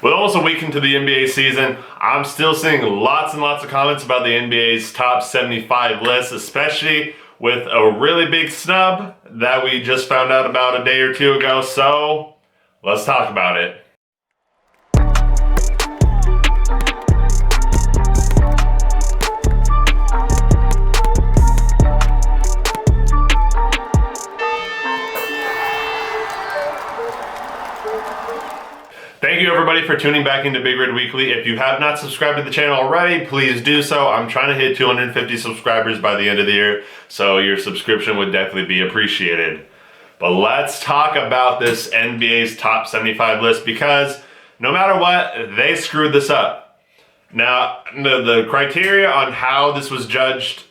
With almost a week into the NBA season, I'm still seeing lots and lots of comments about the NBA's top 75 list, especially with a really big snub that we just found out about a day or two ago. So let's talk about it. Thank you everybody for tuning back into Big Red Weekly. If you have not subscribed to the channel already, please do so. I'm trying to hit 250 subscribers by the end of the year, so your subscription would definitely be appreciated. But let's talk about this NBA's top 75 list, because no matter what, they screwed this up. Now, the criteria on how this was judged,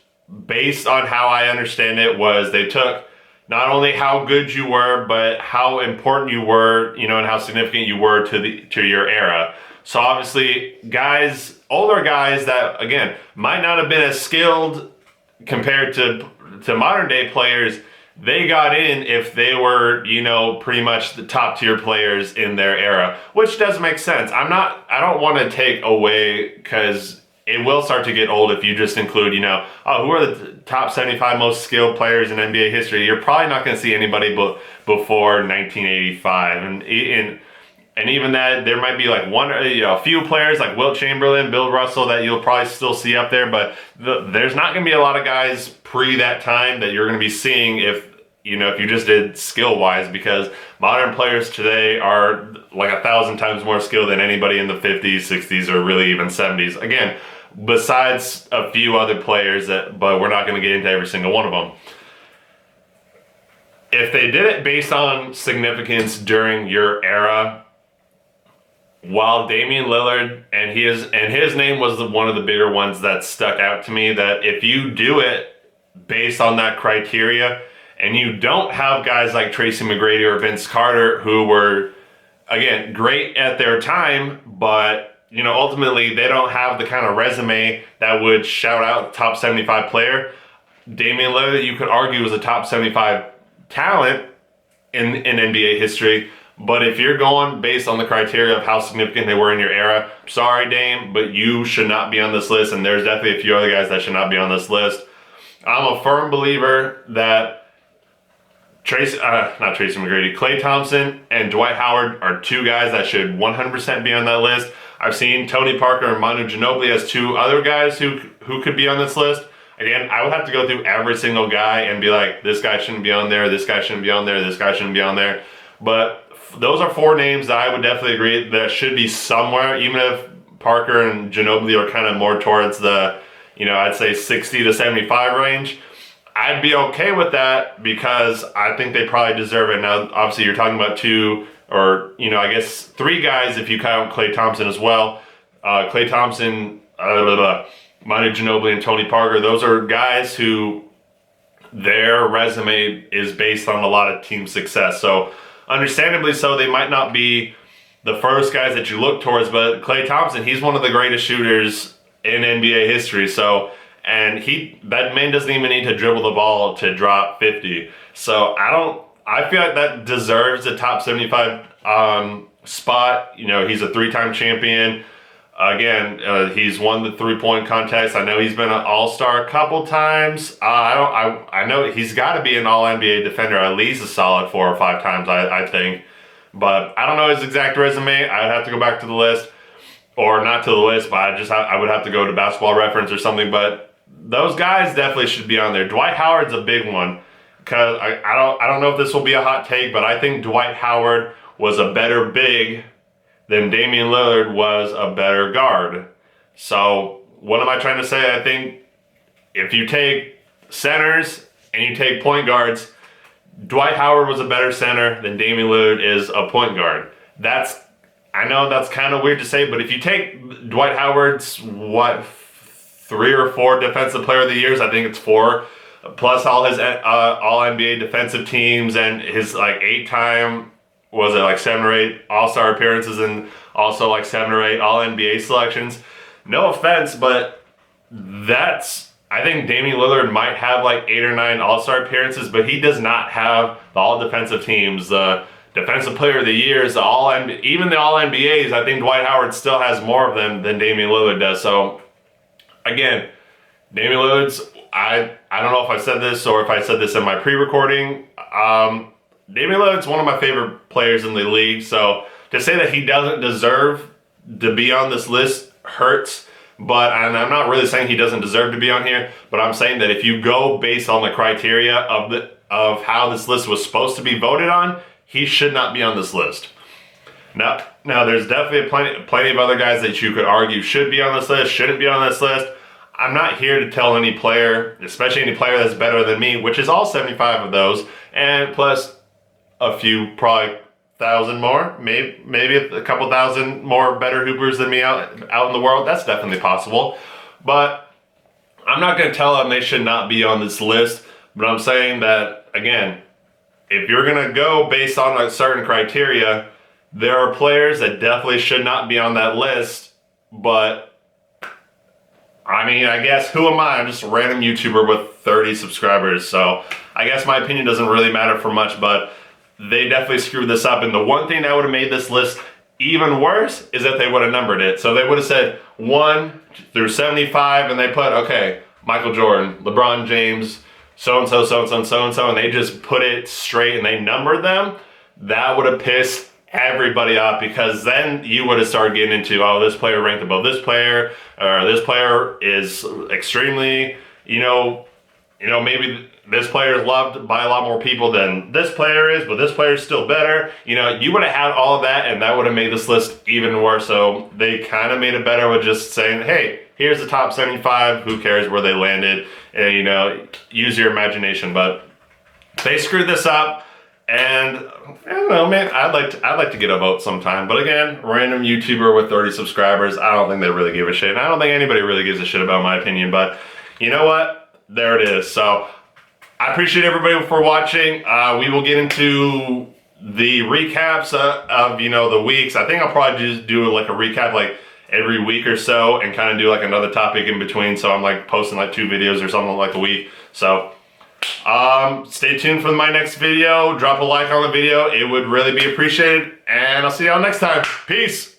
based on how I understand it, was they took not only how good you were, but how important you were, and how significant you were to your era. So obviously, older guys that, again, might not have been as skilled compared to modern day players, they got in if they were, pretty much the top tier players in their era, which does make sense. I don't want to take away, because it will start to get old if you just include, who are the top 75 most skilled players in NBA history. You're probably not going to see anybody before 1985. And even that, there might be like a few players like Wilt Chamberlain, Bill Russell that you'll probably still see up there, but there's not going to be a lot of guys pre that time that you're going to be seeing if you just did skill-wise, because modern players today are like 1,000 times more skilled than anybody in the 50s, 60s, or really even 70s. Again, besides a few other players, but we're not going to get into every single one of them. If they did it based on significance during your era, while Damian Lillard and his name was one of the bigger ones that stuck out to me, that if you do it based on that criteria, and you don't have guys like Tracy McGrady or Vince Carter, who were, again, great at their time, but ultimately they don't have the kind of resume that would shout out top 75 player. Damian Lillard, you could argue, was a top 75 talent in NBA history, but if you're going based on the criteria of how significant they were in your era, sorry Dame, but you should not be on this list, and there's definitely a few other guys that should not be on this list. I'm a firm believer that Klay Thompson and Dwight Howard are two guys that should 100% be on that list. I've seen Tony Parker and Manu Ginobili as two other guys who could be on this list. Again, I would have to go through every single guy and be like, this guy shouldn't be on there, this guy shouldn't be on there, this guy shouldn't be on there. But those are four names that I would definitely agree that should be somewhere, even if Parker and Ginobili are kind of more towards the, I'd say 60 to 75 range. I'd be okay with that, because I think they probably deserve it. Now, obviously, you're talking about two, or, I guess three guys if you count Klay Thompson as well. Klay Thompson, Manu Ginobili, and Tony Parker. Those are guys who their resume is based on a lot of team success. So, understandably so, they might not be the first guys that you look towards, but Klay Thompson, he's one of the greatest shooters in NBA history. So, and that man doesn't even need to dribble the ball to drop 50. So I feel like that deserves a top 75 spot. He's a 3-time champion. Again, he's won the 3-point contest. I know he's been an all-star a couple times. I know he's got to be an all-NBA defender at least a solid 4 or 5 times, I think. But I don't know his exact resume. I'd have to go back to the list. Or not to the list, but I would have to go to Basketball Reference or something. But those guys definitely should be on there. Dwight Howard's a big one, because I don't know if this will be a hot take, but I think Dwight Howard was a better big than Damian Lillard was a better guard. So what am I trying to say? I think if you take centers and you take point guards, Dwight Howard was a better center than Damian Lillard is a point guard. I know that's kind of weird to say, but if you take Dwight Howard's, 3 or 4 defensive player of the years, I think it's 4, plus all his all NBA defensive teams and his 8-time, 7 or 8 all-star appearances, and also 7 or 8 all NBA selections. No offense, but I think Damian Lillard might have 8 or 9 all-star appearances, but he does not have the all defensive teams, the Defensive Player of the Years, even the All NBAs. I think Dwight Howard still has more of them than Damian Lillard does. So again, Damian Lillard's, I don't know if I said this or if I said this in my pre-recording. Damian Lillard's one of my favorite players in the league. So to say that he doesn't deserve to be on this list hurts. And I'm not really saying he doesn't deserve to be on here, but I'm saying that if you go based on the criteria of how this list was supposed to be voted on, he should not be on this list. Now there's definitely plenty of other guys that you could argue should be on this list, shouldn't be on this list. I'm not here to tell any player, especially any player that's better than me, which is all 75 of those, and plus a few, probably 1,000 more, maybe a couple thousand more better hoopers than me out in the world. That's definitely possible. But I'm not going to tell them they should not be on this list. But I'm saying that, again, if you're going to go based on a certain criteria, there are players that definitely should not be on that list. But, I mean, I guess, who am I? I'm just a random YouTuber with 30 subscribers. So I guess my opinion doesn't really matter for much, but they definitely screwed this up. And the one thing that would have made this list even worse is that they would have numbered it. So they would have said 1 through 75, and they put, okay, Michael Jordan, LeBron James, so-and-so, so-and-so, so-and-so, and they just put it straight and they numbered them. That would have pissed everybody off, because then you would have started getting into, oh, this player ranked above this player, or this player is extremely, maybe this player is loved by a lot more people than this player is, but this player is still better. You would have had all of that, and that would have made this list even worse. So they kind of made it better with just saying, hey, here's the top 75. Who cares where they landed? And, use your imagination. But they screwed this up, and I don't know, man. I'd like to get a vote sometime. But again, random YouTuber with 30 subscribers. I don't think they really give a shit. And I don't think anybody really gives a shit about my opinion. But you know what? There it is. So I appreciate everybody for watching. We will get into the recaps of the weeks. I think I'll probably just do like a recap like every week or so, and kind of do like another topic in between. So I'm like posting like 2 videos or something like a week. So stay tuned for my next video. Drop a like on the video. It would really be appreciated. And I'll see y'all next time. Peace.